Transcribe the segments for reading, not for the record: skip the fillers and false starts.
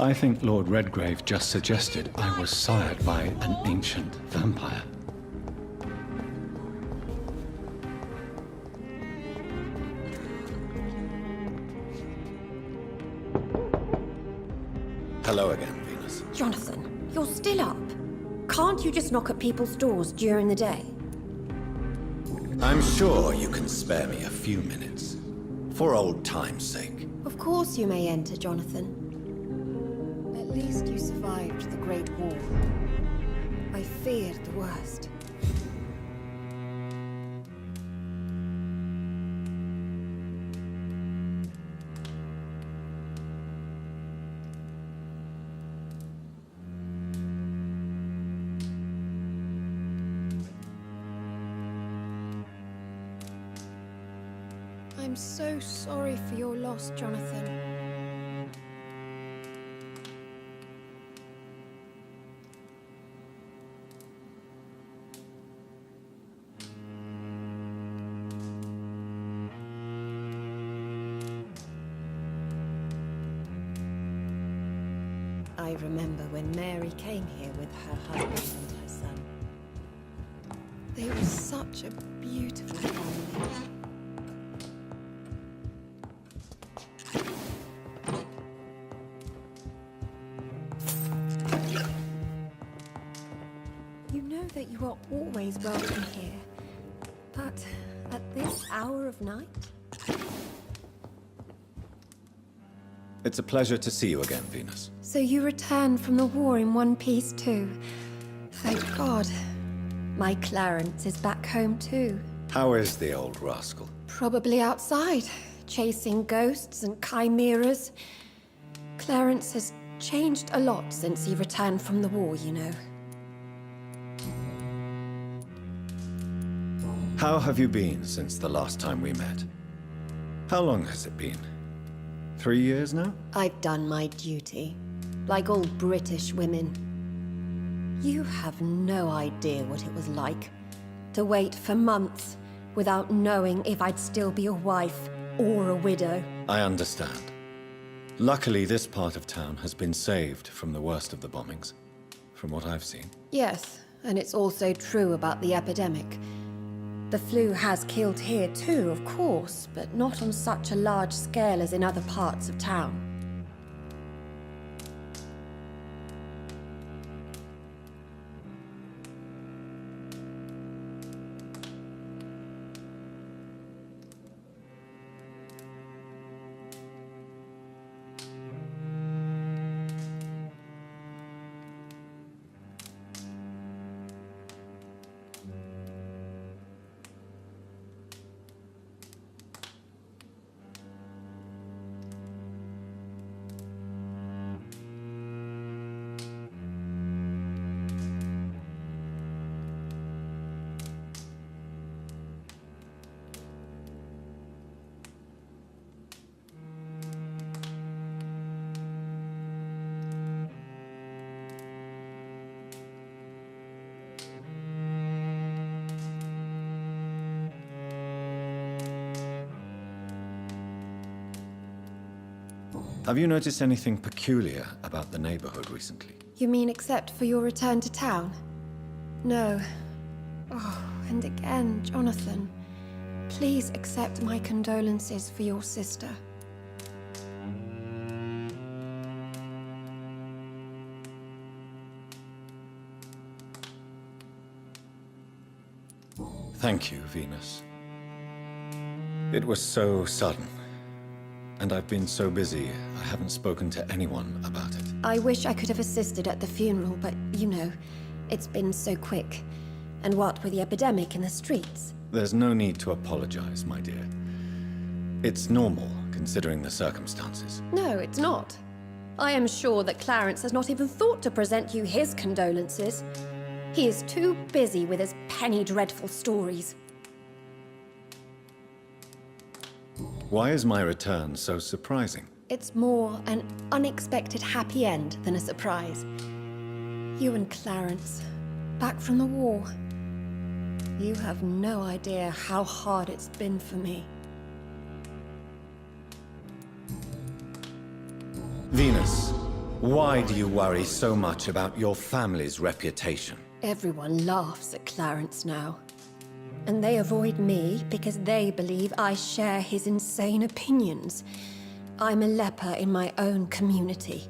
I think Lord Redgrave just suggested I was sired by an ancient vampire. Hello again, Venus. Jonathan, you're still up. Can't you just knock at people's doors during the day? I'm sure you can spare me a few minutes. For old time's sake. Of course you may enter, Jonathan. At least you survived the Great War. I feared the worst. I'm so sorry for your loss, Jonathan. I remember when Mary came here with her husband and her son. They were such a beautiful family. You know that you are always welcome here. But at this hour of night? It's a pleasure to see you again, Venus. So you returned from the war in one piece too. Thank God. My Clarence is back home too. How is the old rascal? Probably outside, chasing ghosts and chimeras. Clarence has changed a lot since he returned from the war, you know. How have you been since the last time we met? How long has it been? 3 years now? I've done my duty, like all British women. You have no idea what it was like to wait for months without knowing if I'd still be a wife or a widow. I understand. Luckily, this part of town has been saved from the worst of the bombings, from what I've seen. Yes, and it's also true about the epidemic. The flu has killed here too, of course, but not on such a large scale as in other parts of town. Have you noticed anything peculiar about the neighborhood recently? You mean except for your return to town? No. Oh, and again, Jonathan. Please accept my condolences for your sister. Thank you, Venus. It was so sudden. And I've been so busy, I haven't spoken to anyone about it. I wish I could have assisted at the funeral, but you know, it's been so quick. And what with the epidemic in the streets? There's no need to apologize, my dear. It's normal, considering the circumstances. No, it's not. I am sure that Clarence has not even thought to present you his condolences. He is too busy with his penny dreadful stories. Why is my return so surprising? It's more an unexpected happy end than a surprise. You and Clarence, back from the war. You have no idea how hard it's been for me. Venus, Why do you worry so much about your family's reputation? Everyone laughs at Clarence now. And they avoid me because they believe I share his insane opinions. I'm a leper in my own community.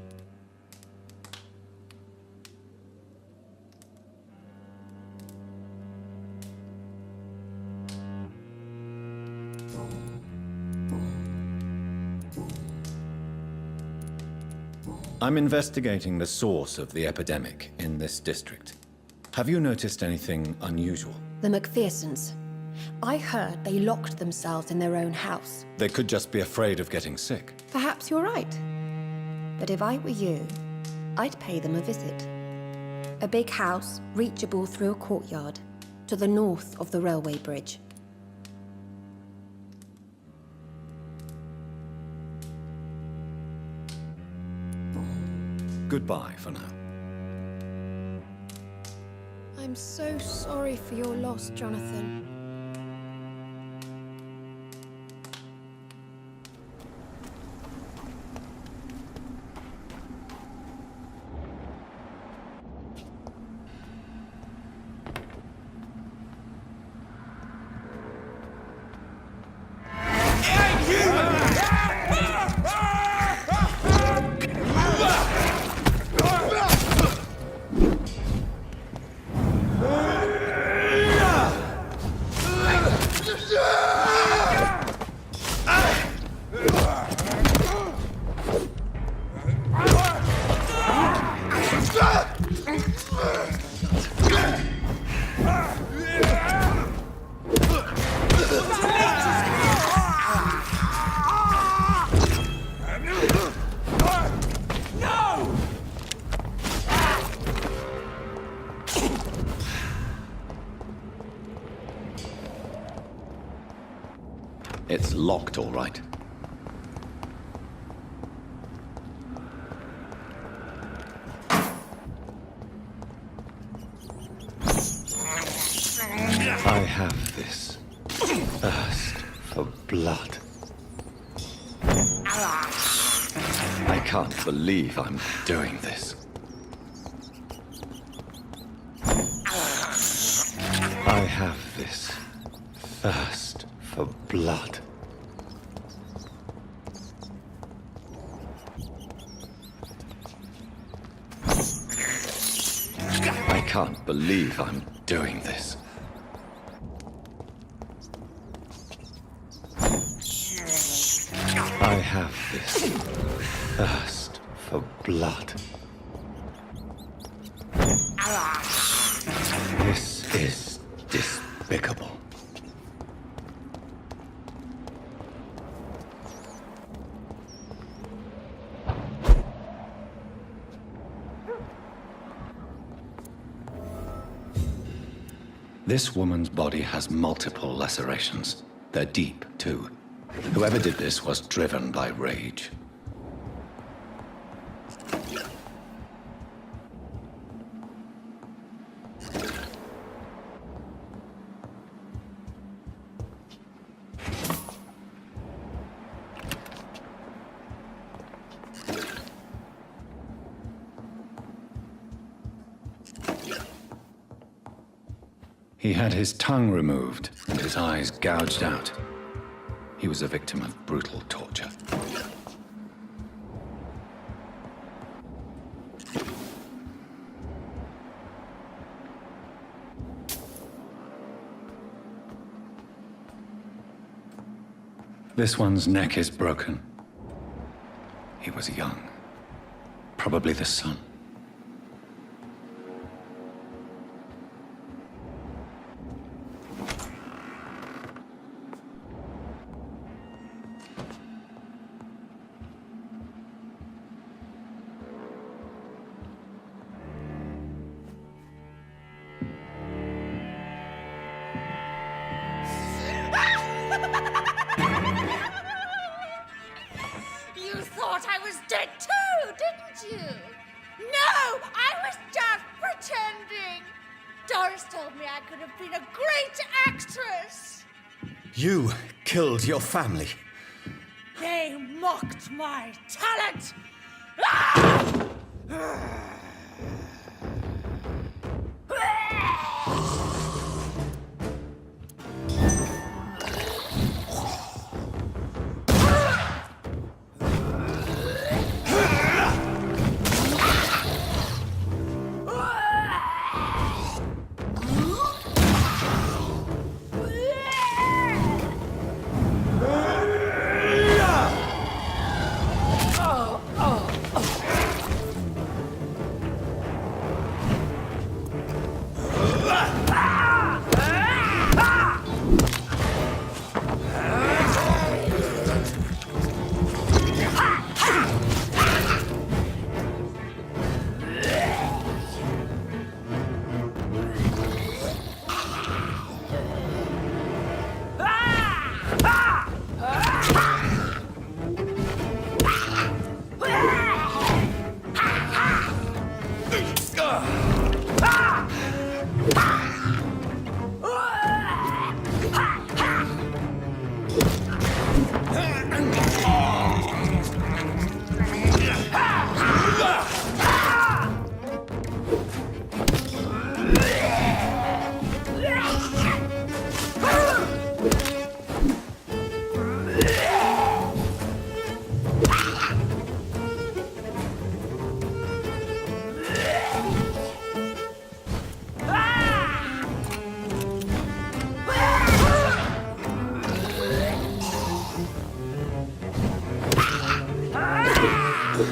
I'm investigating the source of the epidemic in this district. Have you noticed anything unusual? The McPhersons. I heard they locked themselves in their own house. They could just be afraid of getting sick. Perhaps you're right. But if I were you, I'd pay them a visit. A big house, reachable through a courtyard, to the north of the railway bridge. Goodbye for now. I'm so sorry for your loss, Jonathan. It's locked, all right. I have this thirst for blood. I can't believe I'm doing this. I have this thirst for blood. I can't believe I'm doing this. I have this thirst for blood. This is despicable. This woman's body has multiple lacerations. They're deep, too. Whoever did this was driven by rage. He had his tongue removed and his eyes gouged out. He was a victim of brutal torture. This one's neck is broken. He was young. Probably the son. You thought I was dead too, didn't you? No, I was just pretending. Doris told me I could have been a great actress. You killed your family. They mocked my talent. Ah!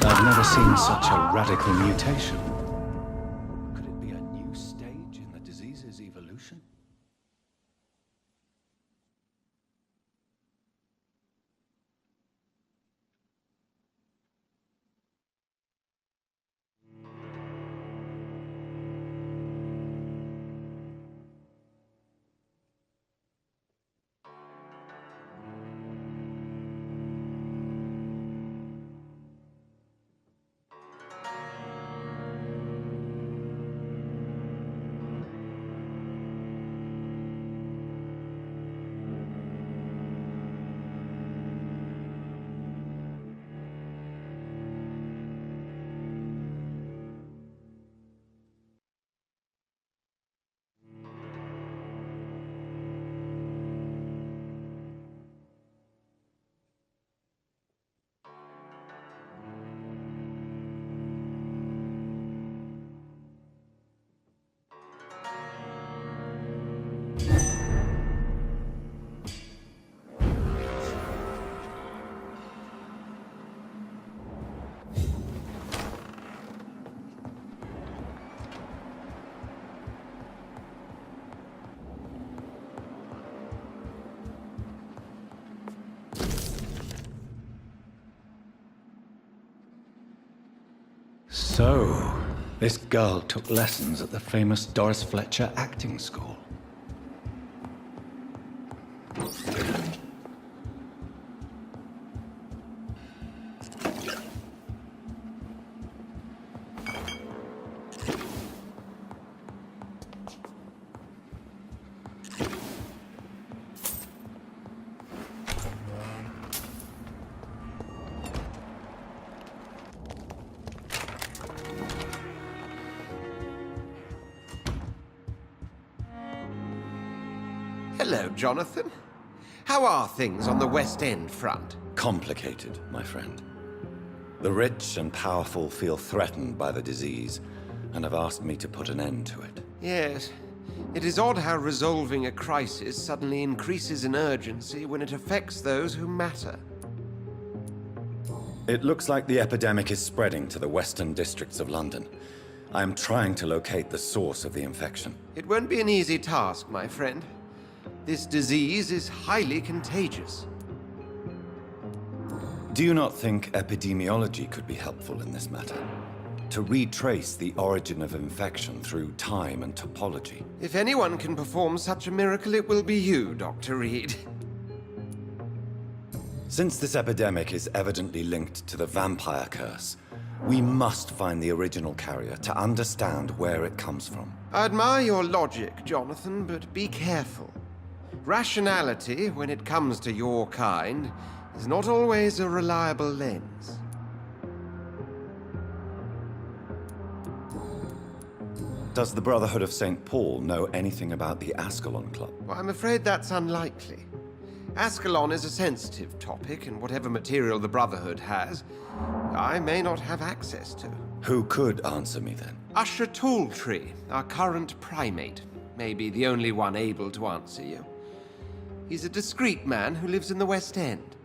I've never seen such a radical mutation. Could it be a new stage in the disease's evolution? So, this girl took lessons at the famous Doris Fletcher acting school. Hello, Jonathan. How are things on the West End front? Complicated, my friend. The rich and powerful feel threatened by the disease and have asked me to put an end to it. Yes. It is odd how resolving a crisis suddenly increases in urgency when it affects those who matter. It looks like the epidemic is spreading to the western districts of London. I am trying to locate the source of the infection. It won't be an easy task, my friend. This disease is highly contagious. Do you not think epidemiology could be helpful in this matter? To retrace the origin of infection through time and topology? If anyone can perform such a miracle, it will be you, Dr. Reed. Since this epidemic is evidently linked to the vampire curse, we must find the original carrier to understand where it comes from. I admire your logic, Jonathan, but be careful. Rationality, when it comes to your kind, is not always a reliable lens. Does the Brotherhood of St. Paul know anything about the Ascalon Club? Well, I'm afraid that's unlikely. Ascalon is a sensitive topic, and whatever material the Brotherhood has, I may not have access to. Who could answer me then? Usher Talltree, our current primate, may be the only one able to answer you. He's a discreet man who lives in the West End.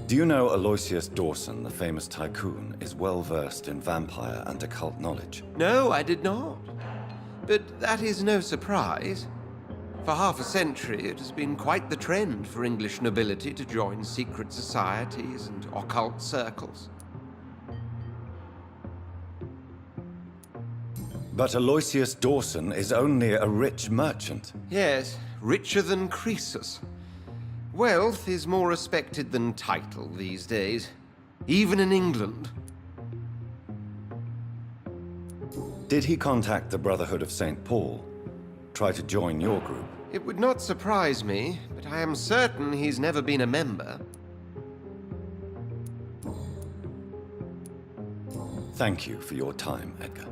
Do you know Aloysius Dawson, the famous tycoon, is well versed in vampire and occult knowledge? No, I did not. But that is no surprise. For half a century, it has been quite the trend for English nobility to join secret societies and occult circles. But Aloysius Dawson is only a rich merchant. Yes, richer than Croesus. Wealth is more respected than title these days, even in England. Did he contact the Brotherhood of St. Paul? Try to join your group? It would not surprise me, but I am certain he's never been a member. Thank you for your time, Edgar.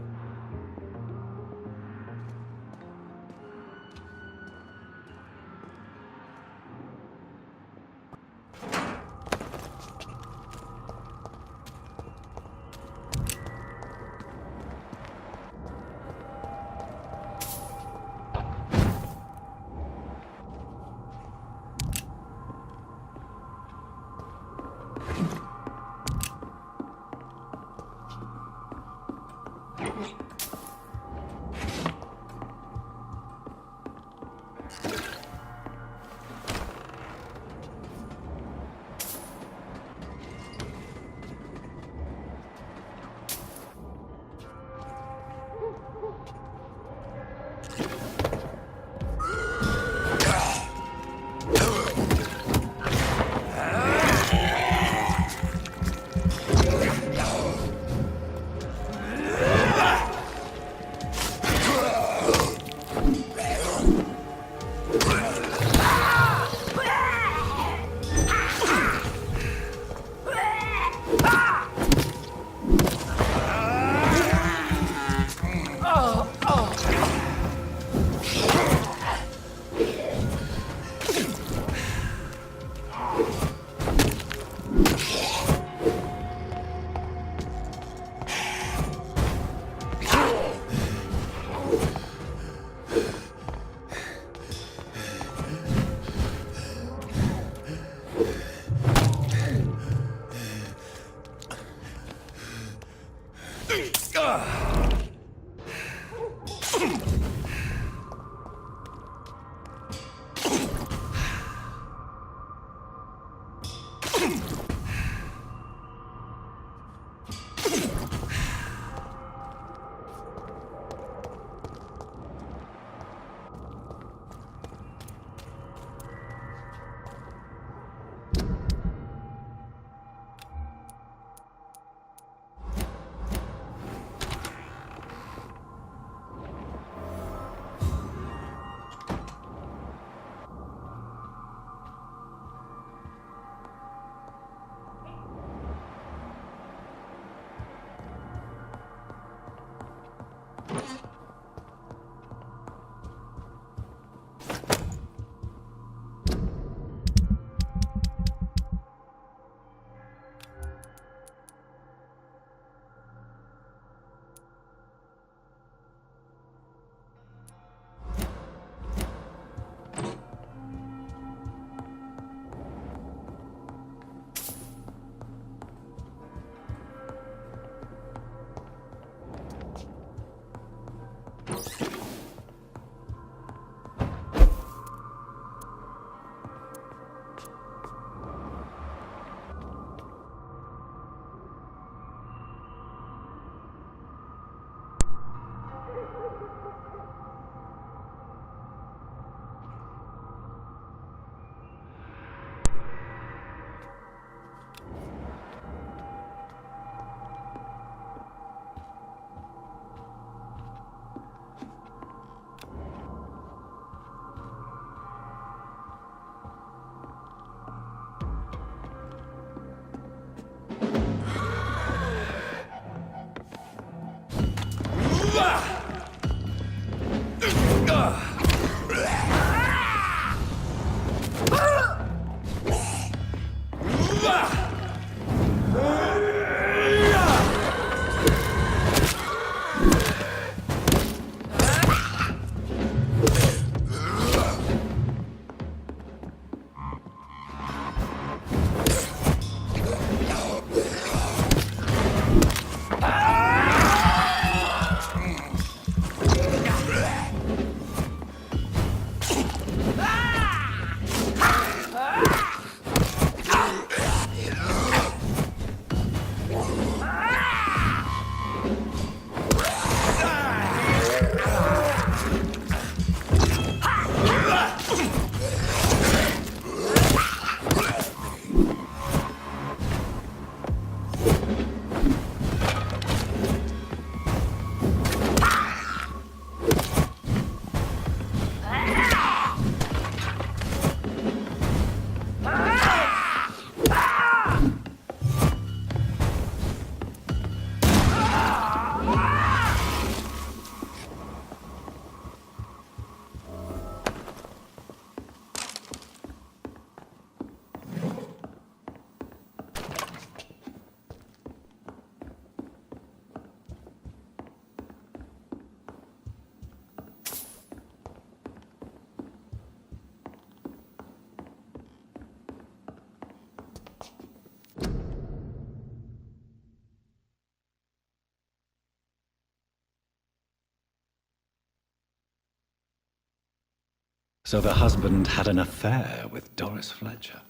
So the husband had an affair with Doris Fletcher.